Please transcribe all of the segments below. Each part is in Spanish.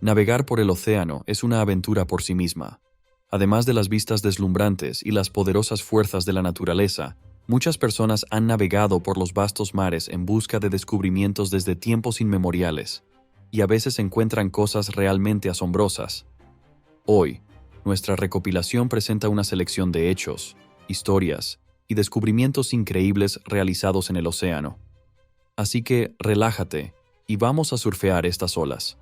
Navegar por el océano es una aventura por sí misma. Además de las vistas deslumbrantes y las poderosas fuerzas de la naturaleza, muchas personas han navegado por los vastos mares en busca de descubrimientos desde tiempos inmemoriales, y a veces encuentran cosas realmente asombrosas. Hoy, nuestra recopilación presenta una selección de hechos, historias y descubrimientos increíbles realizados en el océano. Así que relájate y vamos a surfear estas olas.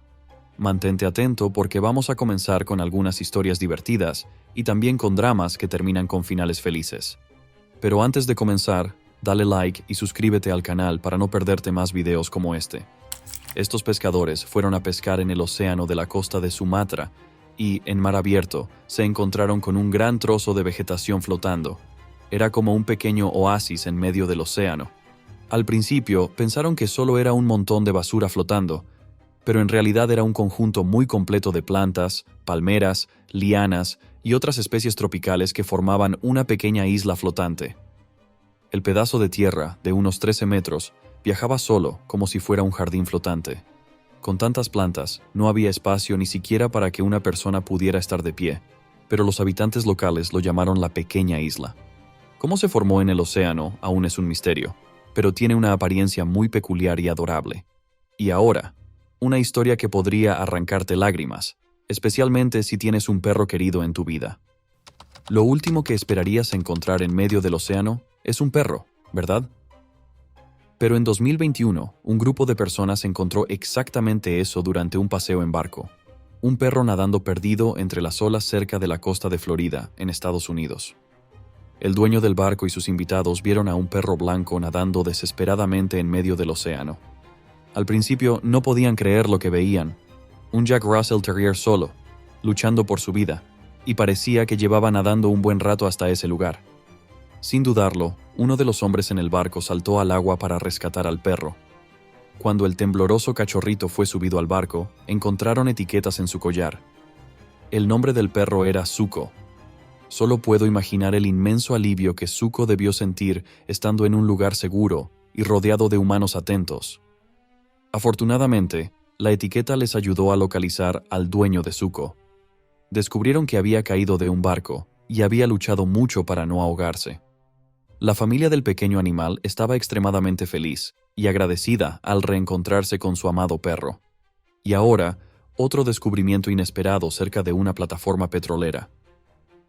Mantente atento porque vamos a comenzar con algunas historias divertidas y también con dramas que terminan con finales felices. Pero antes de comenzar, dale like y suscríbete al canal para no perderte más videos como este. Estos pescadores fueron a pescar en el océano de la costa de Sumatra y, en mar abierto, se encontraron con un gran trozo de vegetación flotando. Era como un pequeño oasis en medio del océano. Al principio pensaron que solo era un montón de basura flotando, pero en realidad era un conjunto muy completo de plantas, palmeras, lianas y otras especies tropicales que formaban una pequeña isla flotante. El pedazo de tierra, de unos 13 metros, viajaba solo, como si fuera un jardín flotante. Con tantas plantas, no había espacio ni siquiera para que una persona pudiera estar de pie, pero los habitantes locales lo llamaron la pequeña isla. Cómo se formó en el océano aún es un misterio, pero tiene una apariencia muy peculiar y adorable. Y ahora, una historia que podría arrancarte lágrimas, especialmente si tienes un perro querido en tu vida. Lo último que esperarías encontrar en medio del océano es un perro, ¿verdad? Pero en 2021, un grupo de personas encontró exactamente eso durante un paseo en barco. Un perro nadando perdido entre las olas cerca de la costa de Florida, en Estados Unidos. El dueño del barco y sus invitados vieron a un perro blanco nadando desesperadamente en medio del océano. Al principio no podían creer lo que veían. Un Jack Russell Terrier solo, luchando por su vida, y parecía que llevaba nadando un buen rato hasta ese lugar. Sin dudarlo, uno de los hombres en el barco saltó al agua para rescatar al perro. Cuando el tembloroso cachorrito fue subido al barco, encontraron etiquetas en su collar. El nombre del perro era Zuko. Solo puedo imaginar el inmenso alivio que Zuko debió sentir estando en un lugar seguro y rodeado de humanos atentos. Afortunadamente, la etiqueta les ayudó a localizar al dueño de Zuko. Descubrieron que había caído de un barco y había luchado mucho para no ahogarse. La familia del pequeño animal estaba extremadamente feliz y agradecida al reencontrarse con su amado perro. Y ahora, otro descubrimiento inesperado cerca de una plataforma petrolera.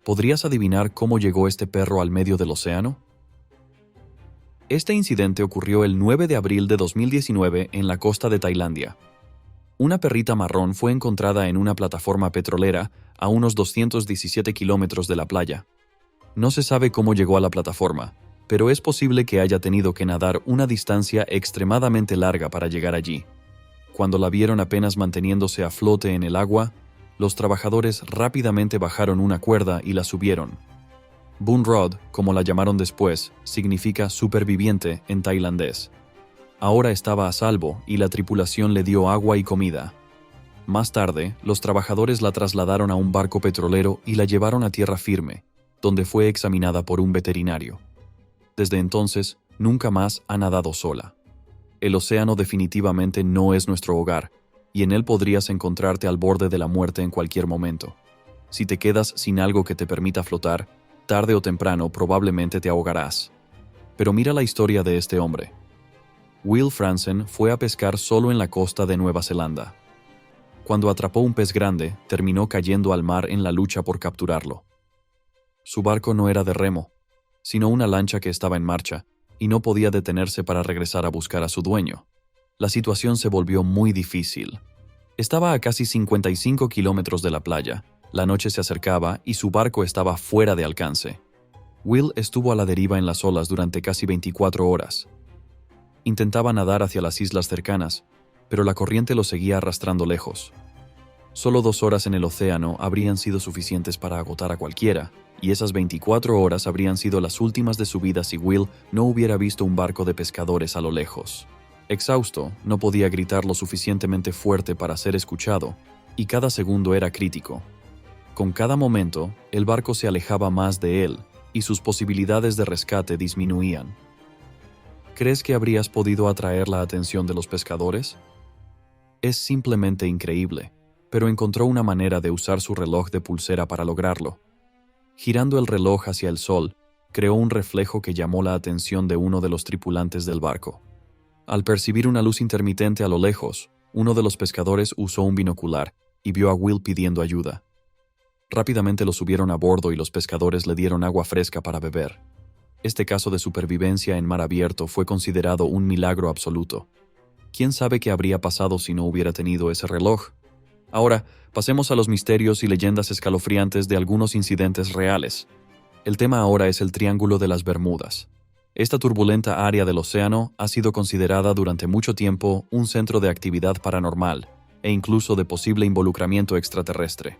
¿Podrías adivinar cómo llegó este perro al medio del océano? Este incidente ocurrió el 9 de abril de 2019 en la costa de Tailandia. Una perrita marrón fue encontrada en una plataforma petrolera a unos 217 kilómetros de la playa. No se sabe cómo llegó a la plataforma, pero es posible que haya tenido que nadar una distancia extremadamente larga para llegar allí. Cuando la vieron apenas manteniéndose a flote en el agua, los trabajadores rápidamente bajaron una cuerda y la subieron. Boon Rod, como la llamaron después, significa superviviente en tailandés. Ahora estaba a salvo y la tripulación le dio agua y comida. Más tarde, los trabajadores la trasladaron a un barco petrolero y la llevaron a tierra firme, donde fue examinada por un veterinario. Desde entonces, nunca más ha nadado sola. El océano definitivamente no es nuestro hogar, y en él podrías encontrarte al borde de la muerte en cualquier momento. Si te quedas sin algo que te permita flotar, tarde o temprano probablemente te ahogarás. Pero mira la historia de este hombre. Will Franzen fue a pescar solo en la costa de Nueva Zelanda. Cuando atrapó un pez grande, terminó cayendo al mar en la lucha por capturarlo. Su barco no era de remo, sino una lancha que estaba en marcha, y no podía detenerse para regresar a buscar a su dueño. La situación se volvió muy difícil. Estaba a casi 55 kilómetros de la playa. La noche se acercaba y su barco estaba fuera de alcance. Will estuvo a la deriva en las olas durante casi 24 horas. Intentaba nadar hacia las islas cercanas, pero la corriente lo seguía arrastrando lejos. Solo 2 horas en el océano habrían sido suficientes para agotar a cualquiera, y esas 24 horas habrían sido las últimas de su vida si Will no hubiera visto un barco de pescadores a lo lejos. Exhausto, no podía gritar lo suficientemente fuerte para ser escuchado, y cada segundo era crítico. Con cada momento, el barco se alejaba más de él, y sus posibilidades de rescate disminuían. ¿Crees que habrías podido atraer la atención de los pescadores? Es simplemente increíble, pero encontró una manera de usar su reloj de pulsera para lograrlo. Girando el reloj hacia el sol, creó un reflejo que llamó la atención de uno de los tripulantes del barco. Al percibir una luz intermitente a lo lejos, uno de los pescadores usó un binocular y vio a Will pidiendo ayuda. Rápidamente lo subieron a bordo y los pescadores le dieron agua fresca para beber. Este caso de supervivencia en mar abierto fue considerado un milagro absoluto. ¿Quién sabe qué habría pasado si no hubiera tenido ese reloj? Ahora, pasemos a los misterios y leyendas escalofriantes de algunos incidentes reales. El tema ahora es el Triángulo de las Bermudas. Esta turbulenta área del océano ha sido considerada durante mucho tiempo un centro de actividad paranormal e incluso de posible involucramiento extraterrestre.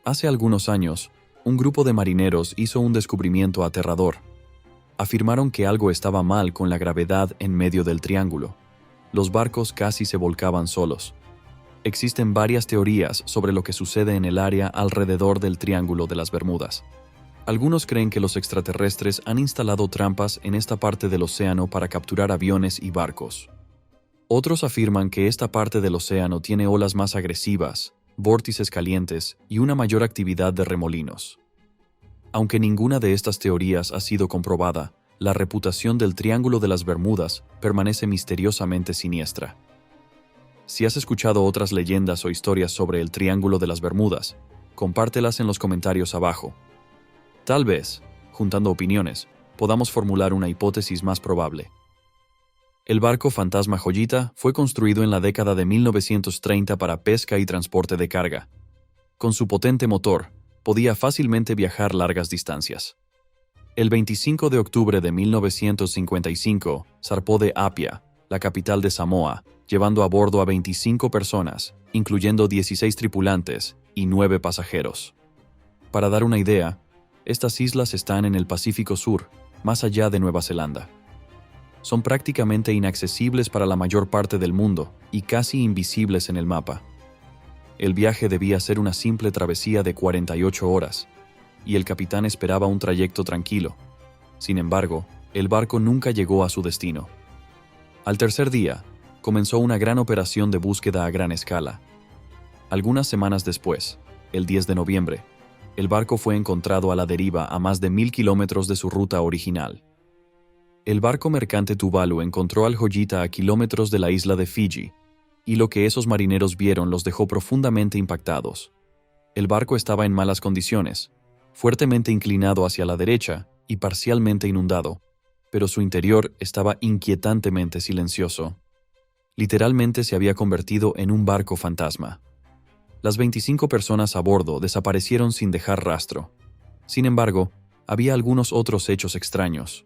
Hace algunos años, un grupo de marineros hizo un descubrimiento aterrador. Afirmaron que algo estaba mal con la gravedad en medio del triángulo. Los barcos casi se volcaban solos. Existen varias teorías sobre lo que sucede en el área alrededor del Triángulo de las Bermudas. Algunos creen que los extraterrestres han instalado trampas en esta parte del océano para capturar aviones y barcos. Otros afirman que esta parte del océano tiene olas más agresivas, vórtices calientes y una mayor actividad de remolinos. Aunque ninguna de estas teorías ha sido comprobada, la reputación del Triángulo de las Bermudas permanece misteriosamente siniestra. Si has escuchado otras leyendas o historias sobre el Triángulo de las Bermudas, compártelas en los comentarios abajo. Tal vez, juntando opiniones, podamos formular una hipótesis más probable. El barco fantasma Joyita fue construido en la década de 1930 para pesca y transporte de carga. Con su potente motor, podía fácilmente viajar largas distancias. El 25 de octubre de 1955, zarpó de Apia, la capital de Samoa, llevando a bordo a 25 personas, incluyendo 16 tripulantes y 9 pasajeros. Para dar una idea, estas islas están en el Pacífico Sur, más allá de Nueva Zelanda. Son prácticamente inaccesibles para la mayor parte del mundo y casi invisibles en el mapa. El viaje debía ser una simple travesía de 48 horas, y el capitán esperaba un trayecto tranquilo. Sin embargo, el barco nunca llegó a su destino. Al tercer día, comenzó una gran operación de búsqueda a gran escala. Algunas semanas después, el 10 de noviembre, el barco fue encontrado a la deriva a más de 1000 kilómetros de su ruta original. El barco mercante Tuvalu encontró al Joyita a kilómetros de la isla de Fiji, y lo que esos marineros vieron los dejó profundamente impactados. El barco estaba en malas condiciones, fuertemente inclinado hacia la derecha y parcialmente inundado, pero su interior estaba inquietantemente silencioso. Literalmente se había convertido en un barco fantasma. Las 25 personas a bordo desaparecieron sin dejar rastro. Sin embargo, había algunos otros hechos extraños.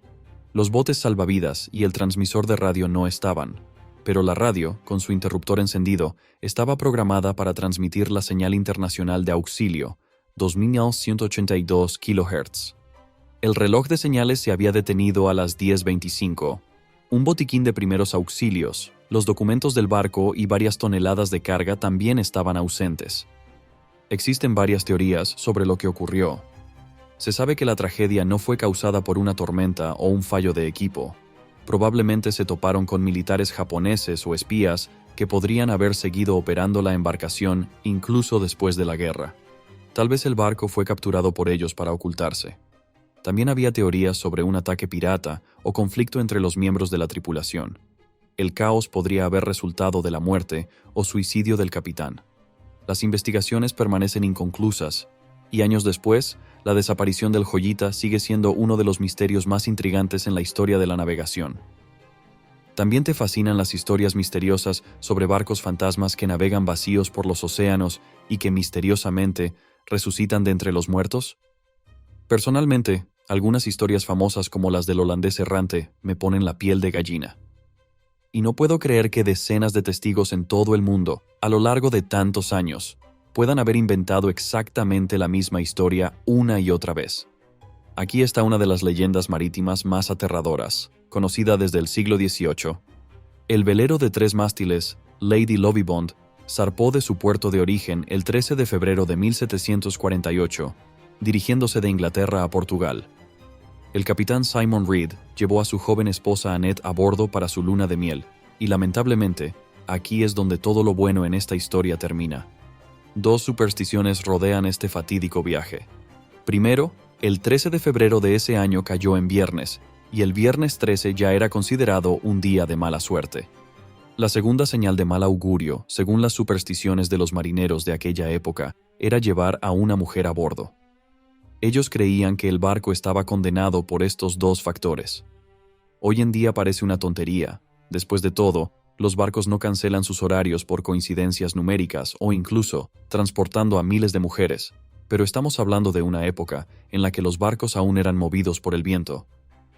Los botes salvavidas y el transmisor de radio no estaban, pero la radio, con su interruptor encendido, estaba programada para transmitir la señal internacional de auxilio, 2182 kHz. El reloj de señales se había detenido a las 10:25. Un botiquín de primeros auxilios, los documentos del barco y varias toneladas de carga también estaban ausentes. Existen varias teorías sobre lo que ocurrió. Se sabe que la tragedia no fue causada por una tormenta o un fallo de equipo. Probablemente se toparon con militares japoneses o espías que podrían haber seguido operando la embarcación incluso después de la guerra. Tal vez el barco fue capturado por ellos para ocultarse. También había teorías sobre un ataque pirata o conflicto entre los miembros de la tripulación. El caos podría haber resultado de la muerte o suicidio del capitán. Las investigaciones permanecen inconclusas, y años después, la desaparición del Joyita sigue siendo uno de los misterios más intrigantes en la historia de la navegación. ¿También te fascinan las historias misteriosas sobre barcos fantasmas que navegan vacíos por los océanos y que misteriosamente resucitan de entre los muertos? Personalmente, algunas historias famosas como las del holandés errante me ponen la piel de gallina. Y no puedo creer que decenas de testigos en todo el mundo, a lo largo de tantos años, puedan haber inventado exactamente la misma historia una y otra vez. Aquí está una de las leyendas marítimas más aterradoras, conocida desde el siglo XVIII. El velero de 3 mástiles, Lady Lovibond, zarpó de su puerto de origen el 13 de febrero de 1748, dirigiéndose de Inglaterra a Portugal. El capitán Simon Reed llevó a su joven esposa Annette a bordo para su luna de miel, y lamentablemente, aquí es donde todo lo bueno en esta historia termina. Dos supersticiones rodean este fatídico viaje. Primero, el 13 de febrero de ese año cayó en viernes, y el viernes 13 ya era considerado un día de mala suerte. La segunda señal de mal augurio, según las supersticiones de los marineros de aquella época, era llevar a una mujer a bordo. Ellos creían que el barco estaba condenado por estos dos factores. Hoy en día parece una tontería. Después de todo, los barcos no cancelan sus horarios por coincidencias numéricas o incluso transportando a miles de mujeres, pero estamos hablando de una época en la que los barcos aún eran movidos por el viento.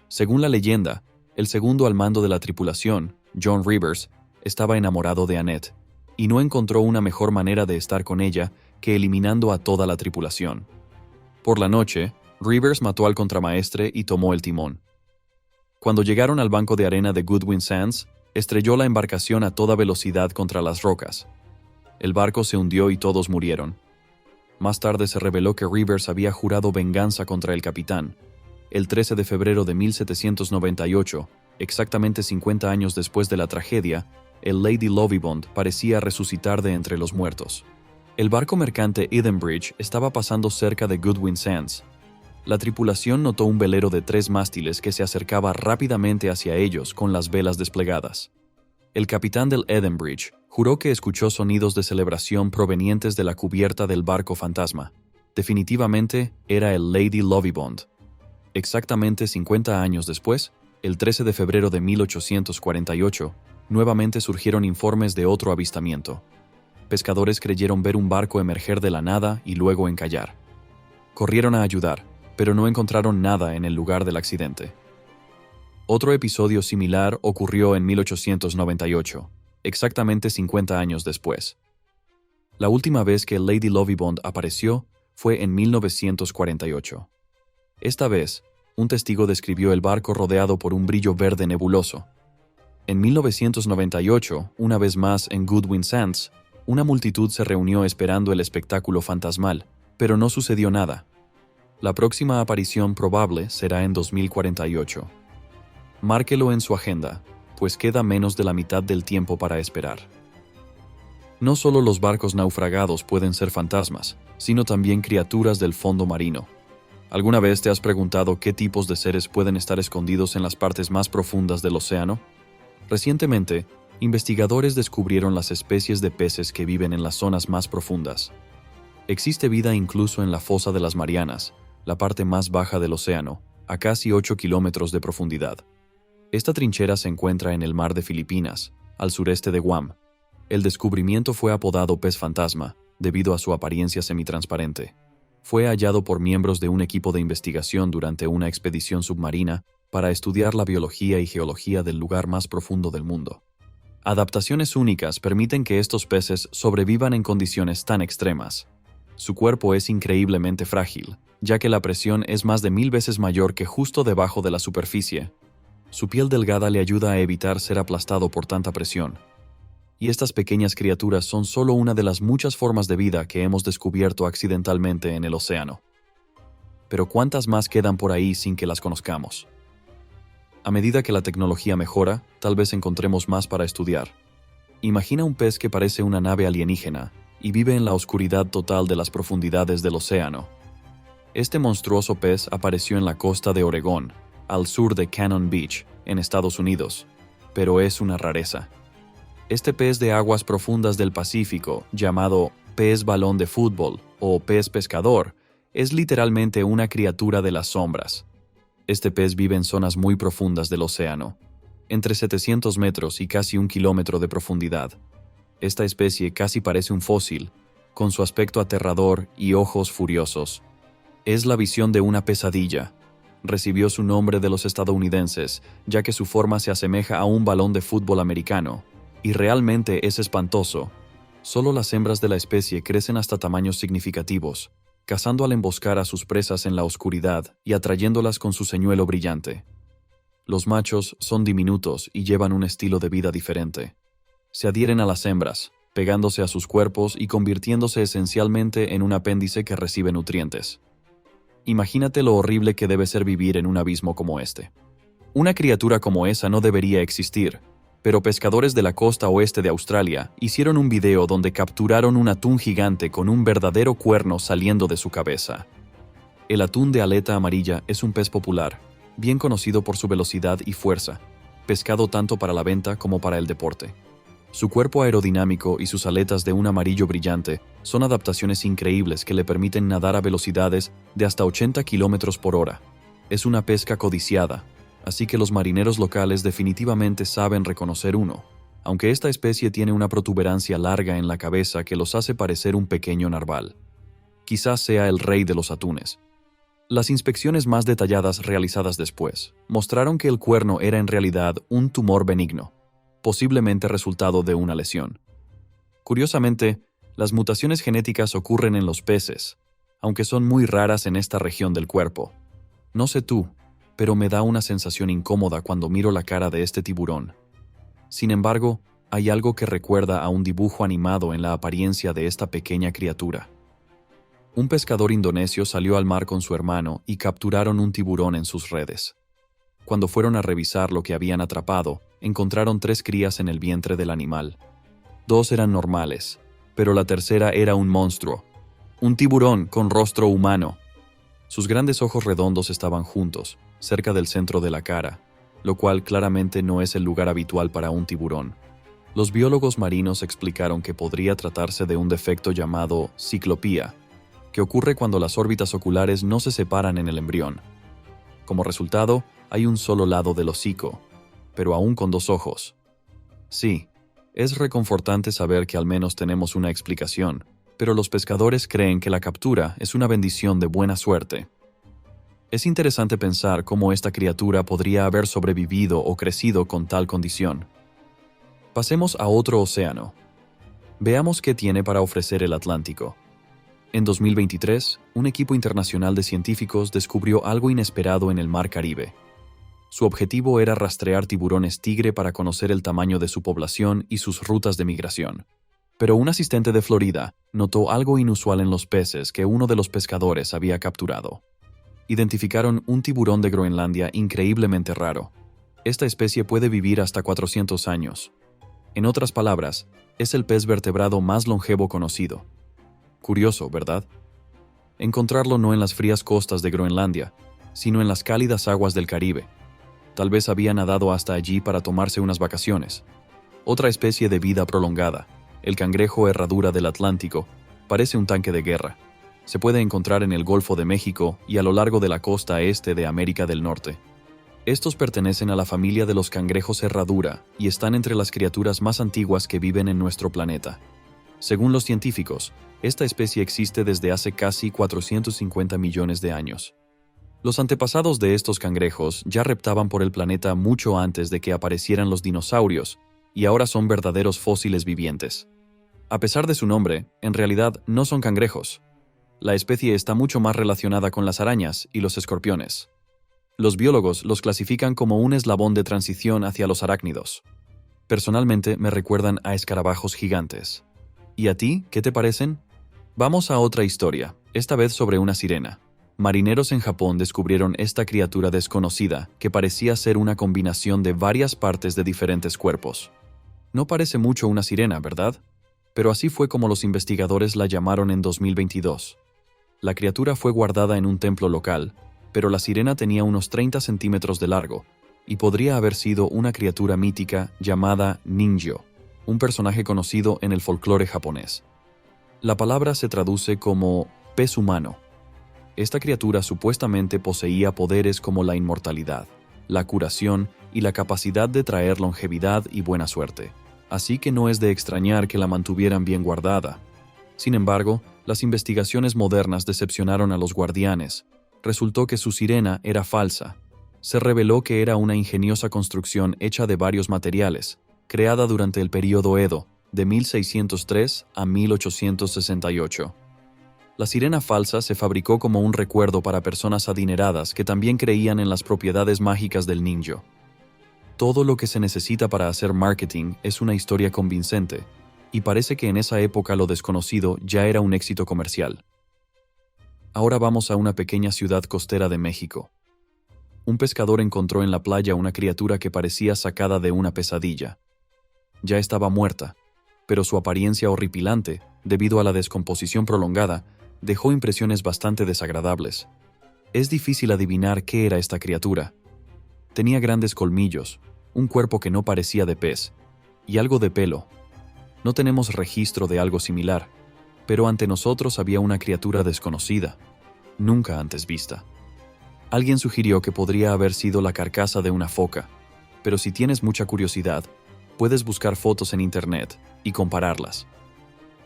Según la leyenda, el segundo al mando de la tripulación, John Rivers, estaba enamorado de Annette, y no encontró una mejor manera de estar con ella que eliminando a toda la tripulación. Por la noche, Rivers mató al contramaestre y tomó el timón. Cuando llegaron al banco de arena de Goodwin Sands, estrelló la embarcación a toda velocidad contra las rocas. El barco se hundió y todos murieron. Más tarde se reveló que Rivers había jurado venganza contra el capitán. El 13 de febrero de 1798, exactamente 50 años después de la tragedia, el Lady Lovibond parecía resucitar de entre los muertos. El barco mercante Edenbridge estaba pasando cerca de Goodwin Sands. La tripulación notó un velero de 3 mástiles que se acercaba rápidamente hacia ellos con las velas desplegadas. El capitán del Edenbridge juró que escuchó sonidos de celebración provenientes de la cubierta del barco fantasma. Definitivamente era el Lady Lovibond. Exactamente 50 años después, el 13 de febrero de 1848, nuevamente surgieron informes de otro avistamiento. Pescadores creyeron ver un barco emerger de la nada y luego encallar. Corrieron a ayudar, pero no encontraron nada en el lugar del accidente. Otro episodio similar ocurrió en 1898, exactamente 50 años después. La última vez que Lady Lovibond apareció fue en 1948. Esta vez, un testigo describió el barco rodeado por un brillo verde nebuloso. En 1998, una vez más en Goodwin Sands, una multitud se reunió esperando el espectáculo fantasmal, pero no sucedió nada. La próxima aparición probable será en 2048. Márquelo en su agenda, pues queda menos de la mitad del tiempo para esperar. No solo los barcos naufragados pueden ser fantasmas, sino también criaturas del fondo marino. ¿Alguna vez te has preguntado qué tipos de seres pueden estar escondidos en las partes más profundas del océano? Recientemente, investigadores descubrieron las especies de peces que viven en las zonas más profundas. Existe vida incluso en la fosa de las Marianas, la parte más baja del océano, a casi 8 kilómetros de profundidad. Esta trinchera se encuentra en el mar de Filipinas, al sureste de Guam. El descubrimiento fue apodado pez fantasma, debido a su apariencia semitransparente. Fue hallado por miembros de un equipo de investigación durante una expedición submarina para estudiar la biología y geología del lugar más profundo del mundo. Adaptaciones únicas permiten que estos peces sobrevivan en condiciones tan extremas. Su cuerpo es increíblemente frágil, ya que la presión es más de 1000 veces mayor que justo debajo de la superficie. Su piel delgada le ayuda a evitar ser aplastado por tanta presión. Y estas pequeñas criaturas son solo una de las muchas formas de vida que hemos descubierto accidentalmente en el océano. Pero ¿cuántas más quedan por ahí sin que las conozcamos? A medida que la tecnología mejora, tal vez encontremos más para estudiar. Imagina un pez que parece una nave alienígena y vive en la oscuridad total de las profundidades del océano. Este monstruoso pez apareció en la costa de Oregón, al sur de Cannon Beach, en Estados Unidos, pero es una rareza. Este pez de aguas profundas del Pacífico, llamado pez balón de fútbol o pez pescador, es literalmente una criatura de las sombras. Este pez vive en zonas muy profundas del océano, entre 700 metros y casi 1 kilómetro de profundidad. Esta especie casi parece un fósil, con su aspecto aterrador y ojos furiosos. Es la visión de una pesadilla. Recibió su nombre de los estadounidenses, ya que su forma se asemeja a un balón de fútbol americano, y realmente es espantoso. Solo las hembras de la especie crecen hasta tamaños significativos, cazando al emboscar a sus presas en la oscuridad y atrayéndolas con su señuelo brillante. Los machos son diminutos y llevan un estilo de vida diferente. Se adhieren a las hembras, pegándose a sus cuerpos y convirtiéndose esencialmente en un apéndice que recibe nutrientes. Imagínate lo horrible que debe ser vivir en un abismo como este. Una criatura como esa no debería existir, pero pescadores de la costa oeste de Australia hicieron un video donde capturaron un atún gigante con un verdadero cuerno saliendo de su cabeza. El atún de aleta amarilla es un pez popular, bien conocido por su velocidad y fuerza, pescado tanto para la venta como para el deporte. Su cuerpo aerodinámico y sus aletas de un amarillo brillante son adaptaciones increíbles que le permiten nadar a velocidades de hasta 80 km por hora. Es una pesca codiciada, así que los marineros locales definitivamente saben reconocer uno, aunque esta especie tiene una protuberancia larga en la cabeza que los hace parecer un pequeño narval. Quizás sea el rey de los atunes. Las inspecciones más detalladas realizadas después mostraron que el cuerno era en realidad un tumor benigno, posiblemente resultado de una lesión. Curiosamente, las mutaciones genéticas ocurren en los peces, aunque son muy raras en esta región del cuerpo. No sé tú, pero me da una sensación incómoda cuando miro la cara de este tiburón. Sin embargo, hay algo que recuerda a un dibujo animado en la apariencia de esta pequeña criatura. Un pescador indonesio salió al mar con su hermano y capturaron un tiburón en sus redes. Cuando fueron a revisar lo que habían atrapado, encontraron 3 crías en el vientre del animal. 2 eran normales, pero la tercera era un monstruo. Un tiburón con rostro humano. Sus grandes ojos redondos estaban juntos, cerca del centro de la cara, lo cual claramente no es el lugar habitual para un tiburón. Los biólogos marinos explicaron que podría tratarse de un defecto llamado ciclopía, que ocurre cuando las órbitas oculares no se separan en el embrión. Como resultado, hay un solo lado del hocico, pero aún con 2 ojos. Sí, es reconfortante saber que al menos tenemos una explicación, pero los pescadores creen que la captura es una bendición de buena suerte. Es interesante pensar cómo esta criatura podría haber sobrevivido o crecido con tal condición. Pasemos a otro océano. Veamos qué tiene para ofrecer el Atlántico. En 2023, un equipo internacional de científicos descubrió algo inesperado en el Mar Caribe. Su objetivo era rastrear tiburones tigre para conocer el tamaño de su población y sus rutas de migración. Pero un asistente de Florida notó algo inusual en los peces que uno de los pescadores había capturado. Identificaron un tiburón de Groenlandia increíblemente raro. Esta especie puede vivir hasta 400 años. En otras palabras, es el pez vertebrado más longevo conocido. Curioso, ¿verdad? Encontrarlo no en las frías costas de Groenlandia, sino en las cálidas aguas del Caribe. Tal vez había nadado hasta allí para tomarse unas vacaciones. Otra especie de vida prolongada, el cangrejo herradura del Atlántico, parece un tanque de guerra. Se puede encontrar en el Golfo de México y a lo largo de la costa este de América del Norte. Estos pertenecen a la familia de los cangrejos herradura y están entre las criaturas más antiguas que viven en nuestro planeta. Según los científicos, esta especie existe desde hace casi 450 millones de años. Los antepasados de estos cangrejos ya reptaban por el planeta mucho antes de que aparecieran los dinosaurios, y ahora son verdaderos fósiles vivientes. A pesar de su nombre, en realidad no son cangrejos. La especie está mucho más relacionada con las arañas y los escorpiones. Los biólogos los clasifican como un eslabón de transición hacia los arácnidos. Personalmente me recuerdan a escarabajos gigantes. ¿Y a ti, qué te parecen? Vamos a otra historia, esta vez sobre una sirena. Marineros en Japón descubrieron esta criatura desconocida que parecía ser una combinación de varias partes de diferentes cuerpos. No parece mucho una sirena, ¿verdad? Pero así fue como los investigadores la llamaron en 2022. La criatura fue guardada en un templo local, pero la sirena tenía unos 30 centímetros de largo y podría haber sido una criatura mítica llamada Ningyo, un personaje conocido en el folclore japonés. La palabra se traduce como pez humano. Esta criatura supuestamente poseía poderes como la inmortalidad, la curación y la capacidad de traer longevidad y buena suerte. Así que no es de extrañar que la mantuvieran bien guardada. Sin embargo, las investigaciones modernas decepcionaron a los guardianes. Resultó que su sirena era falsa. Se reveló que era una ingeniosa construcción hecha de varios materiales, creada durante el período Edo, de 1603 a 1868. La sirena falsa se fabricó como un recuerdo para personas adineradas que también creían en las propiedades mágicas del Ningyo. Todo lo que se necesita para hacer marketing es una historia convincente, y parece que en esa época lo desconocido ya era un éxito comercial. Ahora vamos a una pequeña ciudad costera de México. Un pescador encontró en la playa una criatura que parecía sacada de una pesadilla. Ya estaba muerta, pero su apariencia horripilante, debido a la descomposición prolongada, dejó impresiones bastante desagradables. Es difícil adivinar qué era esta criatura. Tenía grandes colmillos, un cuerpo que no parecía de pez, y algo de pelo. No tenemos registro de algo similar, pero ante nosotros había una criatura desconocida, nunca antes vista. Alguien sugirió que podría haber sido la carcasa de una foca, pero si tienes mucha curiosidad, puedes buscar fotos en internet y compararlas.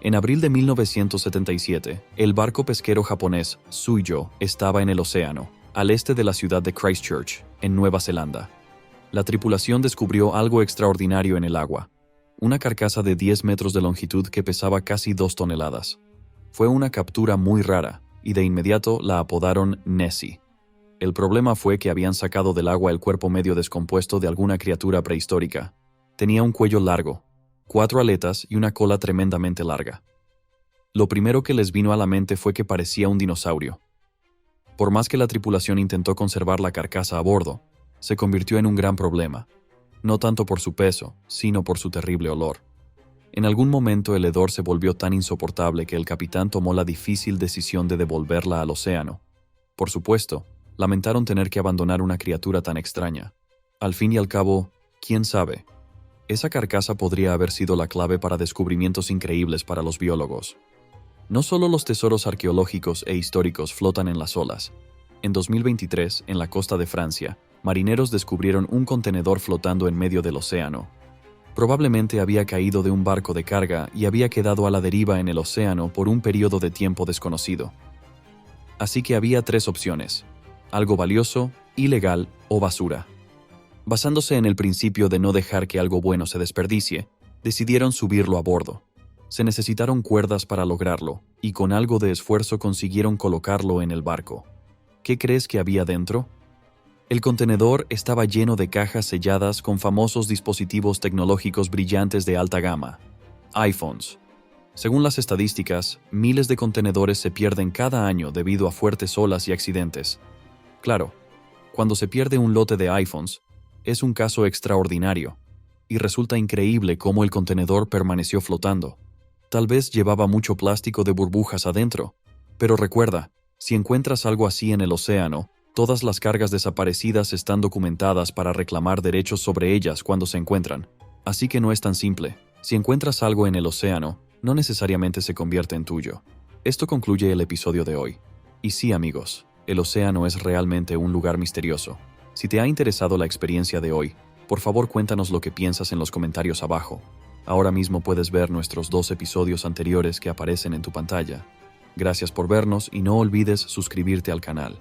En abril de 1977, el barco pesquero japonés Suiyo estaba en el océano, al este de la ciudad de Christchurch, en Nueva Zelanda. La tripulación descubrió algo extraordinario en el agua, una carcasa de 10 metros de longitud que pesaba casi 2 toneladas. Fue una captura muy rara, y de inmediato la apodaron Nessie. El problema fue que habían sacado del agua el cuerpo medio descompuesto de alguna criatura prehistórica. Tenía un cuello largo, 4 aletas y una cola tremendamente larga. Lo primero que les vino a la mente fue que parecía un dinosaurio. Por más que la tripulación intentó conservar la carcasa a bordo, se convirtió en un gran problema, no tanto por su peso, sino por su terrible olor. En algún momento el hedor se volvió tan insoportable que el capitán tomó la difícil decisión de devolverla al océano. Por supuesto, lamentaron tener que abandonar una criatura tan extraña. Al fin y al cabo, ¿quién sabe? Esa carcasa podría haber sido la clave para descubrimientos increíbles para los biólogos. No solo los tesoros arqueológicos e históricos flotan en las olas. En 2023, en la costa de Francia, marineros descubrieron un contenedor flotando en medio del océano. Probablemente había caído de un barco de carga y había quedado a la deriva en el océano por un periodo de tiempo desconocido. Así que había 3 opciones: algo valioso, ilegal o basura. Basándose en el principio de no dejar que algo bueno se desperdicie, decidieron subirlo a bordo. Se necesitaron cuerdas para lograrlo, y con algo de esfuerzo consiguieron colocarlo en el barco. ¿Qué crees que había dentro? El contenedor estaba lleno de cajas selladas con famosos dispositivos tecnológicos brillantes de alta gama, iPhones. Según las estadísticas, miles de contenedores se pierden cada año debido a fuertes olas y accidentes. Claro, cuando se pierde un lote de iPhones, es un caso extraordinario, y resulta increíble cómo el contenedor permaneció flotando. Tal vez llevaba mucho plástico de burbujas adentro, pero recuerda, si encuentras algo así en el océano, todas las cargas desaparecidas están documentadas para reclamar derechos sobre ellas cuando se encuentran. Así que no es tan simple. Si encuentras algo en el océano, no necesariamente se convierte en tuyo. Esto concluye el episodio de hoy. Y sí, amigos, el océano es realmente un lugar misterioso. Si te ha interesado la experiencia de hoy, por favor cuéntanos lo que piensas en los comentarios abajo. Ahora mismo puedes ver nuestros 2 episodios anteriores que aparecen en tu pantalla. Gracias por vernos y no olvides suscribirte al canal.